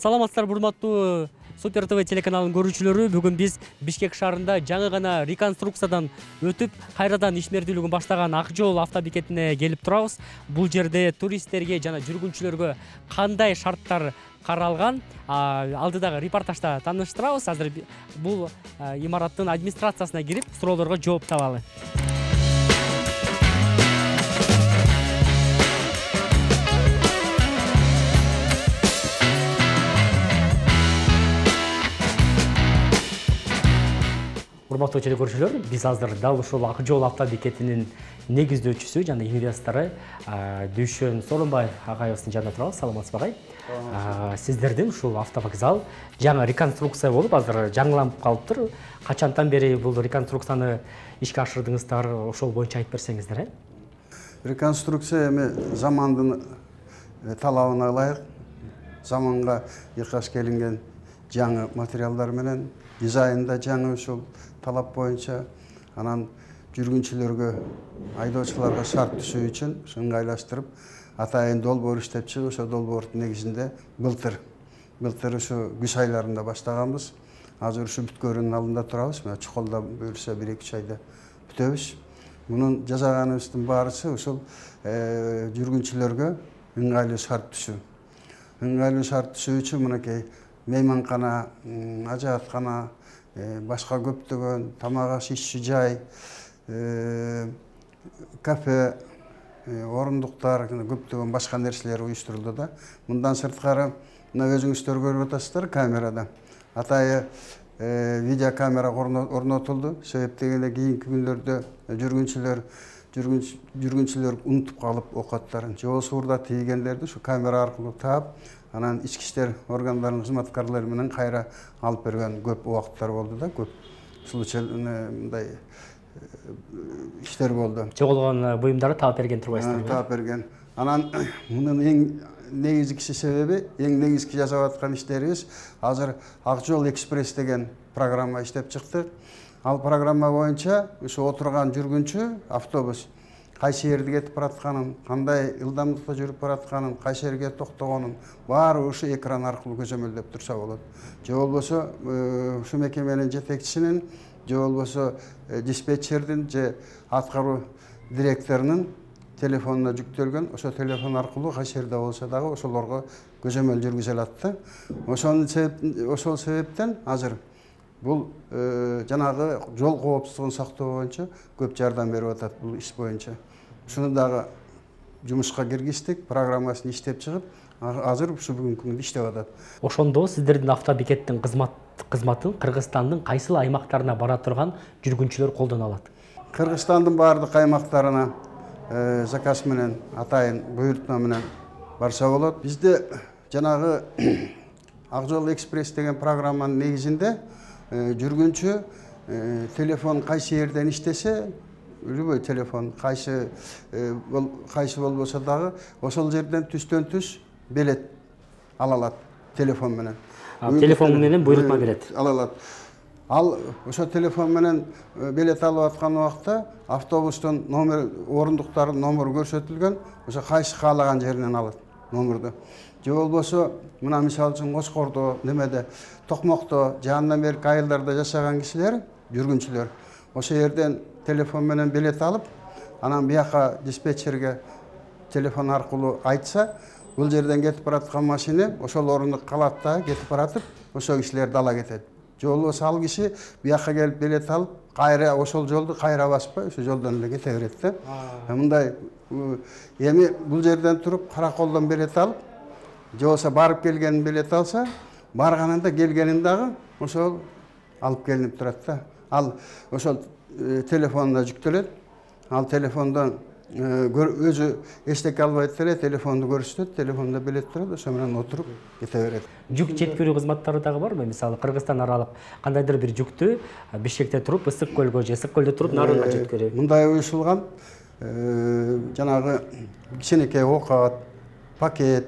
Саламатсыздар, урматтуу Супер ТВ телеканалынын көрүүчүлөрү. Бүгүн биз Бишкек шаарында жаңы гана реконструкциядан өтүп, кайрадан ишмердүүлүгүн баштаган Ак Жол автобекетине келип турабыз. Бул жерде туристтерге жана жүргүнчүлөргө кандай шарттар каралган, алдыдагы репортажда тааныштырабыз. Азыр бул имараттын администрациясына кирип, суроолорго жооп табалы. Урматтуу телекөрүүчүлөр, биз азыр дал ушул Ак Жол автобекетинин негиздөөчүсү жана инвестору Дүйшөн Сооронбаев агайыбыздын жанында турабыз. Саламатсызбы агай? Сиздердин ушул автовокзал жаңы реконструкция болуп, азыр жаңыланып калыптыр. Качантан бери бул реконструкцияны ишке ашырдыңыздар, ошол боюнча айтып берсеңиздер, Реконструкция эми замандын талабына ылайык, заманга ыйкаш келинген жаңы материалдар менен, дизайнда жаңы ушул талап боюнча, анан жүргүнчүлөргө, айдоочуларга шарт түшүү үчүн ыңгайлаштырып, атайын долбоор иштеп чыгып, ошо долбоордун негизинде былтыр ушу күз айларында баштаганбыз. Азыр ушу бүткөрүнүн алдында турабыз. Мына чукулда буюрса 1-2 айда бүтөбүз. Мунун жасаганыбыздын баарысы ушул жүргүнчүлөргө ыңгайлуу шарт түшүү. Ыңгайлуу шарт түшүү үчүн мынакей мейманкана, ажааткана, башка көптөгөн тамак аш ичүү жай, кафе, орундуктар, көптөгөн башка нерселер уюштурулду да. Мындан сырткары, мына өзүңүздөр көрүп атасыздар камерада. Атайы видеокамера орнотулду. Себеп дегенде кийинки күндөрдө жүргүнчүлөр унутуп калып окаттарын, же болбосо уурда тийгендерди ушу камера аркылуу таап, анан ички иштер органдарынын кызматкарлары менен кайра алып берген көп убакыттар болду да, көп мындай иштер болду. Жоголгон буюмдарды таап берген турбайсыздар? Таап берген. Анан мунун эң негизги себеби, эң негизги жасап аткан иштерибиз азыр Ак Жол Экспресс деген программа иштеп чыктык. Ал программа боюнча ушу отурган жүргүнчү автобус кайсы жерде кетип баратканын, кандай ылдамдыкта жүрүп баратканын, кайсы жерге токтогонун баары ушу экран аркылуу көзөмөлдөп турса болот. Же болбосо ушу мекеменин жетекчисинин, же болбосо диспетчердин, же аткаруу директорунун телефонуна жүктөлгөн, ошо телефон аркылуу кайсы жерде болсо дагы ошолорго көзөмөл жүргүзө алат да. Ошол себептен азыр бул жанагы жол коопсуздугун сактоо боюнча көп жардам берип атат бул иш боюнча. Ушуну дагы жумушка киргиздик, программасын иштеп чыгып, азыр ушу бүгүнкү күндө иштеп атат. Ошондо сиздердин автобекеттин кызматын Кыргызстандын кайсыл аймактарына бара турган жүргүнчүлөр колдоно алат? Кыргызстандын баардык аймактарына заказ менен, атайын буйртма менен барса болот. Бизде жанагы Ак Жол Экспресс деген программанын негизинде жүргүнчү телефон кайсы жерден иштесе, любой телефон кайсы болбосо дагы ошол жерден түстөн түз билет ала алат телефон менен. Телефон менен буйртма берет. Ала алат. Ал ошо телефон менен билет алып аткан убакта автобустун орундуктарынын номеру көрсөтүлгөн, ошо кайсы каалаган жеринен алат номерду. Же болбосо мына мисалы үчүн Кочкордо, немеде, Токмокто, жандан берки айылдарда жашаган кишилер, жүргүнчүлөр, ошо жерден телефон менен билет алып, анан бияка диспетчерге телефон аркылуу айтса, бул жерден кетип бараткан машина ошол орундук калат да, кетип баратып, ошол кишилерди ала кетет. Же болбосо ал киши бияка келип билет алып, кайра ошол жолду кайра баспай, ошол жолдон эле кете берет да. Мындай эми бул жерден туруп караколдон билет алып, же болбосо барып келгенин билет алса, барганында келгенин дагы ошол алып келинип турат да. Ал ошол телефонуна жүктөлөт. Ал телефондон өзү эчтеке албайт эле, телефонду көрсөтөт, телефондо билет турат, ошо менен отуруп кете берет. Жүк жеткирүү кызматтары дагы барбы? Мисалы Кыргызстан аралык кандайдыр бир жүктү Бишкекте туруп Ысык көлгө же Ысык көлдө туруп Нарынга жеткирүү. Мындай уюшулган жанагы кичинекей окат, пакет,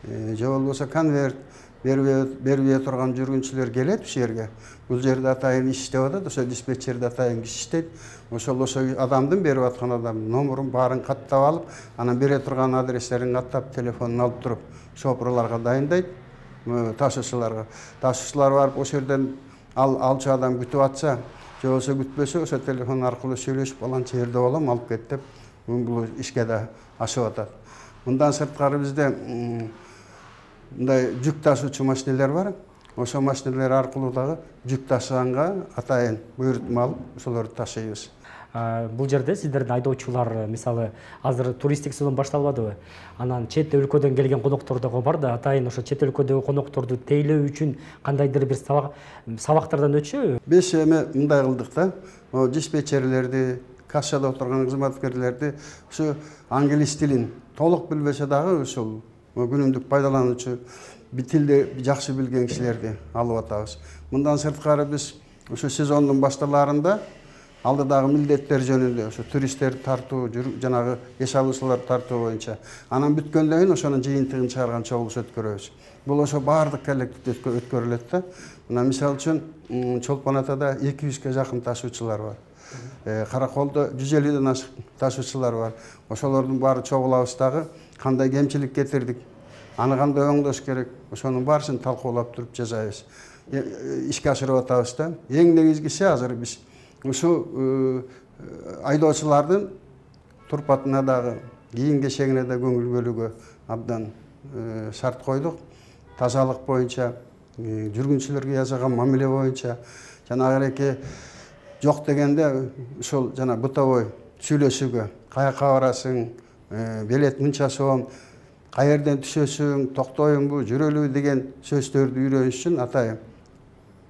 же болбосо конверт бербей турган жүргүнчүлөр келет ушул жерге. Бул жерде атайын иш иштеп атат, ошо диспетчерде атайын киши иштейт. Ошо адамдын берип аткан адамдын номерун баарын каттап алып, анан бере турган адрестерин каттап, телефонун алып туруп, шоферлорго дайындайт. ташуучулар барып ошол жерден алчу адам күтүп атса же болбосо күтпөсө ошо телефон аркылуу сүйлөшүп баланча жерде болом алып кет деп бул ишке да ашып атат. Мындан сырткары бизде мындай жүк ташуучу машинелер бар. Ошо машинелер аркылуу дагы жүк ташыганга атайын буйрутма алып ошолорду ташыйбыз. Бул жерде сиздердин айдоочулар мисалы азыр туристтик сезон башталбадыбы? Анан чет өлкөдөн келген коноктор дагы бар да, атайын ошо чет өлкөдөгү конокторду тейлөө үчүн кандайдыр бир сабактардан өтүшөбү? Биз эми мындай кылдык да, диспетчерлерди, кассада отурган кызматкерлерди ушу англис тилин толук билбесе дагы ушул күнүмдүк пайдалануучу тилди жакшы билген кишилерди алып атабыз. Мындан сырткары биз ушу сезондун башталарында алдыдагы милдеттер жөнүндө ошо туристтерди тартуу, жанагы эч алуучуларды тартуу боюнча анан бүткөндөн кийин ошонун жыйынтыгын чыгарган чогулуш өткөрөбүз. Бул ошо баардык коллективде өткөрүлөт да. Мына мисалы үчүн Чолпон Атада 200ге жакын ташуучулар бар. Караколдо 150ден ашык ташуучулар бар. Ошолордун баары чогулабыз дагы кандай кемчилик кетирдик, аны кандай оңдош керек, ошонун баарысын талкуулап туруп жасайбыз. Ишке ашырып атабыз да. Эң негизгиси азыр биз ушу айдоочулардын турпатына дагы, кийим кешегине да көңүл бөлүүгө абдан шарт койдук. Тазалык боюнча, жүргүнчүлөргө жасаган мамиле боюнча, жанагы эки жок дегенде ушул жана бытовой сүйлөшүүгө, каяка барасың, билет мынча сом, каерден түшөсүң, токтоюңбу, жүрөлүбү деген сөздөрдү үйрөнүш үчүн атайын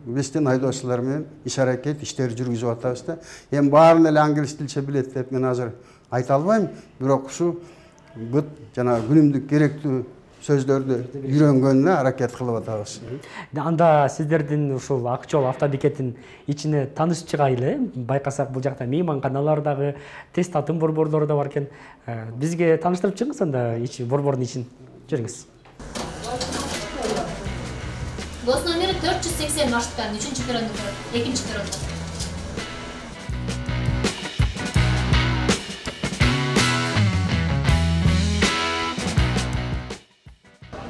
биздин айдоочулар менен иш-аракет иштери жүргүзүп атабыз да. Эми баарын эле англис тилче билет деп мен азыр айта албайм, бирок ушу бүт жана күнүмдүк керектүү сөздөрдү үйрөнгөнүнө аракет кылып атабыз. Анда сиздердин ушул Ак Жол автобекеттин ичине таанышып чыгайлы. Байкасак бул жакта мейманканалар дагы, тест атын борборлору да бар экен. Бизге тааныштырып чыгыңыз анда борбордун ичин. Жүрүңүз. Гос номери 480 маршруттан 3-чү перрондо турат, 2-чи перрондо.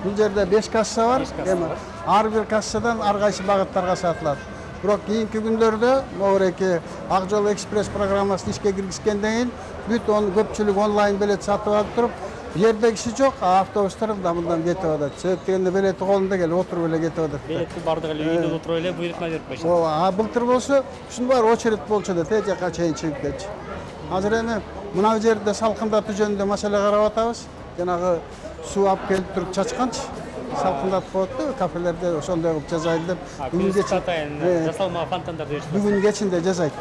Бул жерде 5 касса бар. Эми ар бир кассадан ар кайсы багыттарга сатылат. Бирок кийинки күндөрдө могуреки Ак Жол экспресс программасын ишке киргизгенден кийин бүт көпчүлүк онлайн билет сатып алып туруп, жерде киши жок, автобустар да мындан кетип атат. Себеп дегенде билети колунда келип отуруп эле кетип атат. Билетти бардыгы эле үйдө отуруп эле буйрутма берип коюшат. Былтыр болсо ушунун баары очередь болчу да, тээ жака чейин чыгып кетчү. Азыр эми мына жерде салкындатуу жөнүндө маселе карап атабыз. Жанагы суу алып келип туруп чачканчы салкындатып коет да, кафелерде ошондой кылып жасайын деп. Бүгүн кечинде жасалма фонтандарды өчүп. Бүгүн кечинде жасайт.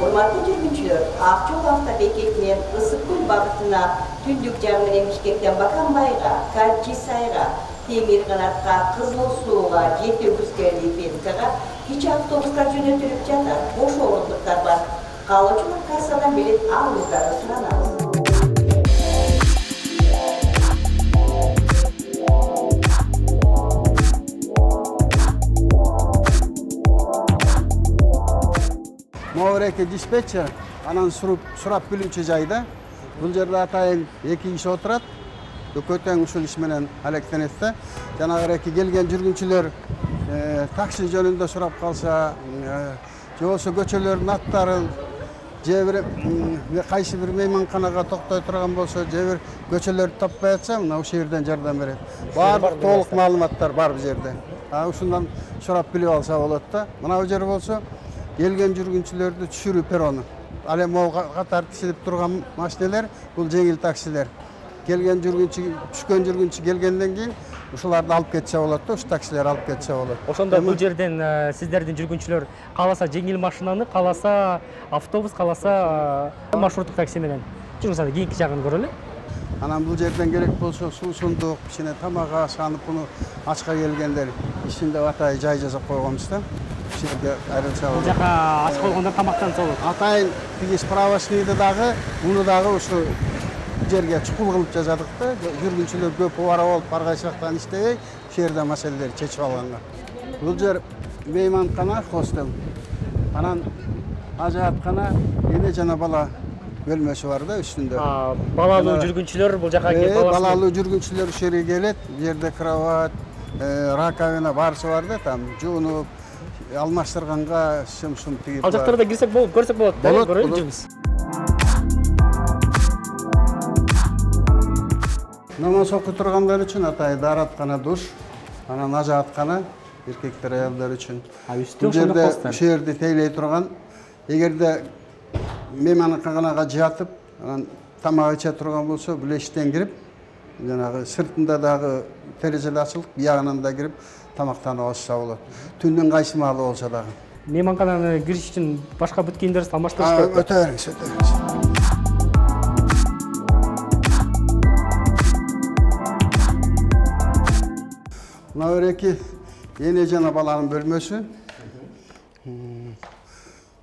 Урматтуу жүргүнчүлөр, Ак Жол автобекетинен Ысык Көл багытына түндүк жагы менен Бишкектен Баканбайга, Качисайга, Темир Канатка, Кызыл Сууга, Жети Күскө, Липенкага кичи автобустар жөнөтүлүп жатат. Бош орундуктар бар. Калуучулар кассадан билет алуудаарын суранабыз. Могуреки диспетчер анан сурап билүүчү жайда. Бул жерде атайын 2 киши отурат. Көтөң ушул иш менен алектенет да. Жанагы эки келген жүргүнчүлөр такси жөнүндө сурап калса, же болбосо көчөлөрдүн аттарын, же бир кайсы бир мейманканага токтой турган болсо, же бир көчөлөрдү таппай атса, мына ушул жерден жардам берет. Баардык толук маалыматтар бар бул жерде. Ушундан сурап билип алса болот да. Мына бул жер болсо келген жүргүнчүлөрдү түшүрүү перрону. Ал эми могу катар тизилип турган машинелер бул жеңил таксилер. Келген жүргүнчү, түшкөн жүргүнчү келгенден кийин ушуларды алып кетсе болот да, ушу таксилер алып кетсе болот. Ошондо бул жерден сиздердин жүргүнчүлөр кааласа жеңил машинаны, кааласа автобус, кааласа маршруттук такси менен жүрүңүз, анда кийинки жагын көрөлү. Анан бул жерден керек болсо суу сундук, кичине тамак ашанып, буну ачка келгендер ичинде атай жай жасап койгонбуз да. Бул жака ач болгондор тамактанса болот. Атайын тиги справочныйды дагы, муну дагы ушу жерге чукул кылып жасадык да. Жүргүнчүлөр көп убара болуп ар кайсы жактан иштебей, ушул жерде маселелерди чечип алганга. Бул жер мейманкана, хостел. Анан ажааткана, эне жана бала бөлмөсү бар да үстүндө. Балалуу жүргүнчүлөр бул жака келип Балалуу жүргүнчүлөр ушул жерге келет. Бул жерде кровать, раковина барысы бар да, там жуунуп, алмаштырганга шым тигип. Ал жактарга да кирсек болот, көрсөк болот. Көрөлү жүрүңүз. Намаз окуй тургандар үчүн атайын даараткана душ, анан ажааткана эркектер аялдар үчүн. Үстү Бул жерде ушул жерди тейлей турган, эгерде мейманканага жатып, анан тамак иче турган болсо, бул эшиктен кирип, жанагы сыртында дагы терезелер ачылып, биягынан да кирип тамактанып алышса болот. Түндүн кайсы маалы болсо дагы. Мейманкананы кириш үчүн башка бүт кийимдерди алмаштырыш керек. Өтө бериңиз, өтө бериңиз. Мына эки эне жана баланын бөлмөсү.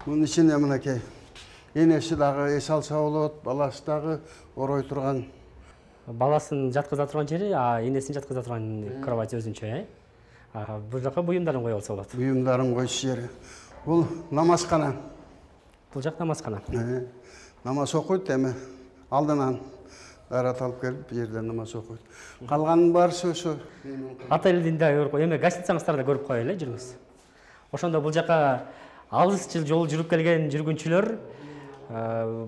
Мунун ичинде мынакей энеси дагы эс алса болот, баласы дагы орой турган. Баласын жаткыза турган жери, энесин жаткыза турган кровать өзүнчө, Бул жака буюмдарын коюп алса болот. Буюмдарын коюш жери. Бул намазкана. Бул жак намазкана. Намаз окуйт, эми алдынан дарат алып келип, бул жерде намаз окуйт. Калганын баарысы ошо Отелдин да көрүп кой, эми гостиницаңыздар да көрүп коелу, жүрүңүз. Ошондо бул жака алыс жол жүрүп келген жүргүнчүлөр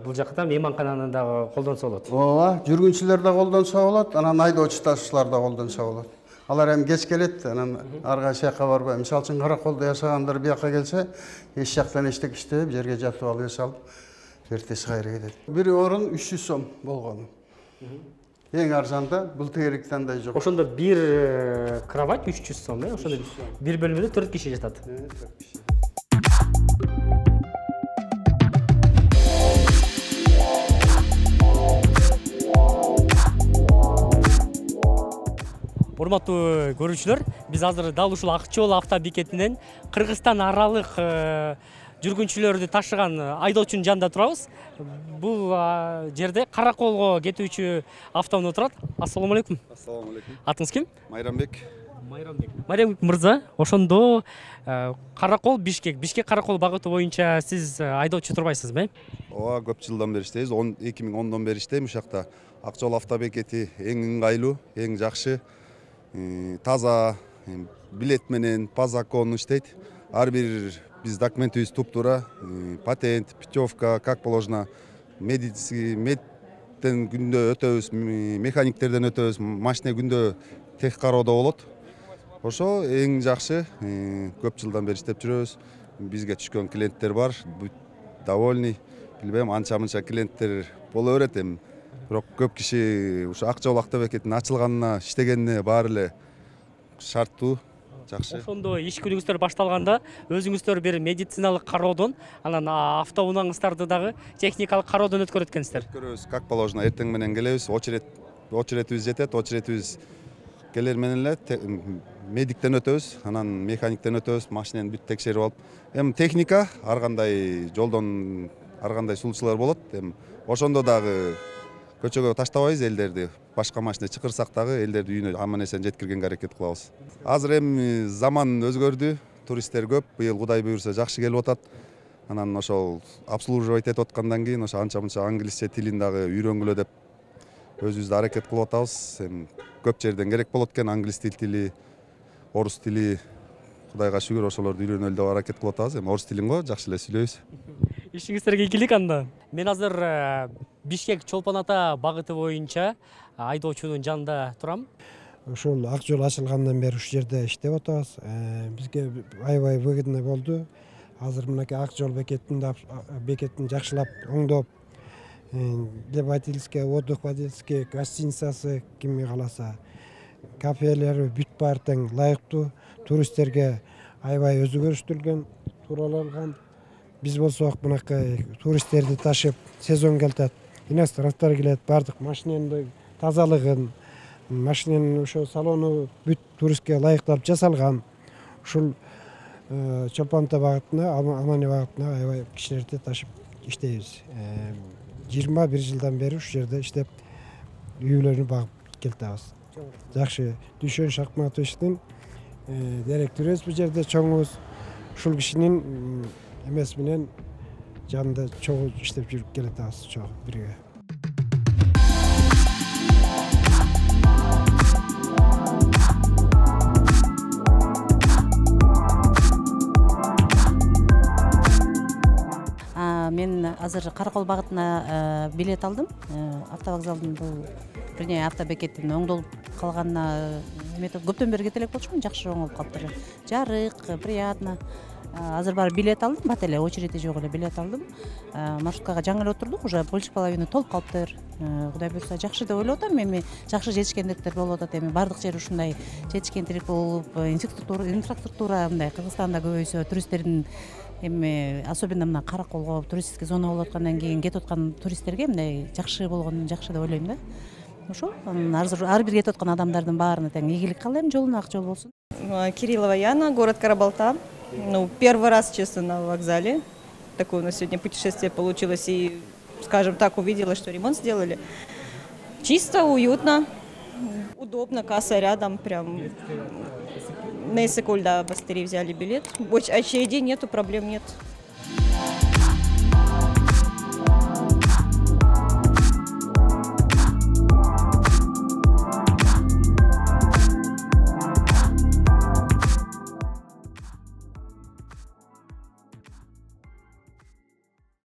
бул жакта мейманкананы да колдонсо болот. Ооба, жүргүнчүлөр да колдонсо болот, анан айдоочу ташуучулар да колдонсо болот. Алар эми кеч келет, анан арга жака барбай, мисалы үчүн караколдо жашагандар бияка келсе, эч жактан эчтек иштеп, жерге жатып алып эс алып, эртеси кайра кетет. Бир орун 300 сом болгону. Эң арзанда, бул тегерек андай жок. Ошондо бир кровать 300 сом, ошондо бир бөлмөдө 4 киши жатат. Урматтуу көрүүчүлөр, биз азыр дал ушул Ак жол автобекетинен Кыргызстан аралык жүргүнчүлөрдү ташыган айдоочунун жанында турабыз. Бул жерде Караколго кетүүчү автоунаа турат. Ассалому алейкум. Ассаламу алейкум. Атыңыз ким? Майрамбек. Майрамбек мырза, ошондо Каракол Бишкек Каракол багыты боюнча сиз айдоочу турбайсызбы? Ооба, көп жылдан бери иштейбиз. 2010дон бери иштейм ушакта. Ак жол автобекети эң ыңгайлуу, эң жакшы, таза, билет менен по закону иштейт. Ар бир биз документибиз туп-туура, патент, путевка, как положено, медтен күндө өтөбүз, механиктерден өтөбүз, машина күндө тех кароодо болот. Ошо эң жакшы, көп жылдан бери иштеп жүрөбүз. Бизге түшкөн клиенттер бар, довольный. Билбейм, анча-мынча клиенттер боло берет эми. Бирок көп киши ушу Ак жол автобекетинин ачылганына, иштегенине баары эле шарттуу, жакшы. Ошондо иш күнүңүздөр башталганда өзүңүздөр бир медициналык кароодон, анан автоунааңыздарды дагы техникалык кароодон өткөрөт экенсиздер. Көрөбүз, как положено, эртең менен келебиз, очередибиз жетет, очередибиз келер менен эле медиктен өтөбүз, анан механиктен өтөбүз, машинени бүт текшерип алып. Эми техника ар кандай жолдон ар кандай сулуучулар болот. Эми ошондо дагы көчөгө таштабайбыз элдерди. Башка машина чакырсак дагы элдерди үйүнө аман эсен жеткиргенге аракет кылабыз. Азыр эми заман өзгөрдү, туристтер көп. Быйыл Кудай буйрса жакшы келип атат. Анан ошол обслуживать этип аткандан кийин ошо анча-мынча англисче тилин дагы үйрөнгүлө деп өзүбүз аракет кылып атабыз. Эми көп жерден керек болот экен, англис тили, орус тили. Кудайга шүгүр ошолорду үйрөнөлү деп аракет кылып атабыз. Эми орус тилин го жакшы эле сүйлөйбүз. Ишиңиздерге ийгилик анда. Мен азыр Бишкек Чолпон Ата багыты боюнча айдоочунун жанында турам. Ушул Ак жол ачылгандан бери ушул жерде иштеп атабыз. Бизге аябай выгодно болду. Азыр мынакей Ак жол бекетин жакшылап, оңдоп, для водительский, отдых водительский, гостиницасы кимге каласа, кафелери бүт баары тең ылайыктуу, туристтерге аябай өзгөрүштүрүлгөн, туураланган. Биз болсок мынакей туристтерди ташып, сезон келтет, иностранцтар келет, бардык машинанын тазалыгын, машинанын ошо салону бүт туристке ылайыкталып жасалган. Ушул Чолпон Ата багытына, Амане багытына аябай кишилерди ташып иштейбиз. 21 жылдан бери ушул жерде иштеп, үйлөрүнү багып келтебиз. Жакшы, Дүйшөн Шакматовичтин директорубуз бул жерде чоңубуз. Ушул кишинин эмес менен жанында чогуу иштеп жүрүп келатабыз чогуу бирге. Мен азыр Каракол багытына билет алдым. Автовокзалдын бул бирне автобекеттин оңдолуп калганына көптөн бери кетелек болчумун, жакшы оңолуп калыптыр. Жарык, приятно. Азыр бар билет алдым, бат эле очереди жок эле билет алдым. Маршруткага жаңы эле отурдук, уже больше половина толуп калыптыр. Кудай буйрса жакшы деп ойлоп атам. Эми жакшы жетишкендиктер болуп атат. Эми бардык жер ушундай жетишкендик болуп, инфраструктура мындай Кыргызстанда көбөйсө, туристтердин эми особенно мына Караколго туристический зона болуп аткандан кийин кетип аткан туристтерге мындай жакшы болгонун жакшы деп ойлойм да. Ошо ар бир кетип аткан адамдардын баарына тең ийгилик каалайм, жолуна ак жол болсун. Кириллова Яна, город Карабалта. Ну, первый раз, честно, на вокзале. Такое у нас сегодня путешествие получилось. И, скажем так, увидела, что ремонт сделали. Чисто, уютно, удобно, касса рядом. Прям на Иссыкульда быстрее взяли билет. Больше очередей нету, проблем нет.